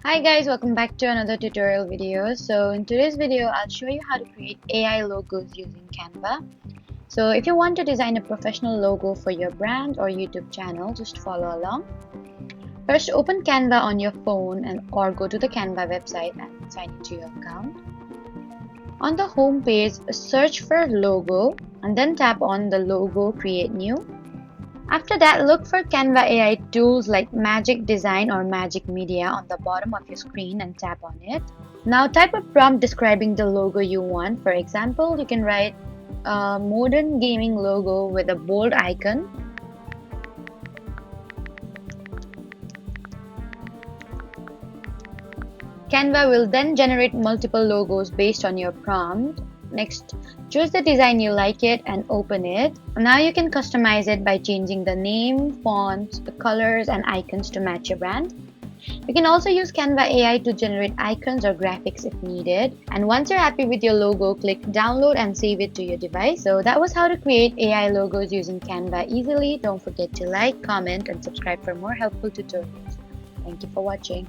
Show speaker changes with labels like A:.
A: Hi guys, welcome back to another tutorial video. So in today's video, I'll show you how to create AI logos using Canva. So if you want to design a professional logo for your brand or YouTube channel, just follow along. First, open Canva on your phone or go to the Canva website and sign into your account. On the home page, search for logo and then tap on the logo Create New. After that, look for Canva AI tools like Magic Design or Magic Media on the bottom of your screen and tap on it. Now type a prompt describing the logo you want. For example, you can write a modern gaming logo with a bold icon. Canva will then generate multiple logos based on your prompt. Next, choose the design you like it and open it. Now you can customize it by changing the name, fonts, the colors, and icons to match your brand. You can also use Canva AI to generate icons or graphics if needed. And once you're happy with your logo, click download and save it to your device. So that was how to create AI logos using Canva easily. Don't forget to like, comment, and subscribe for more helpful tutorials. Thank you for watching.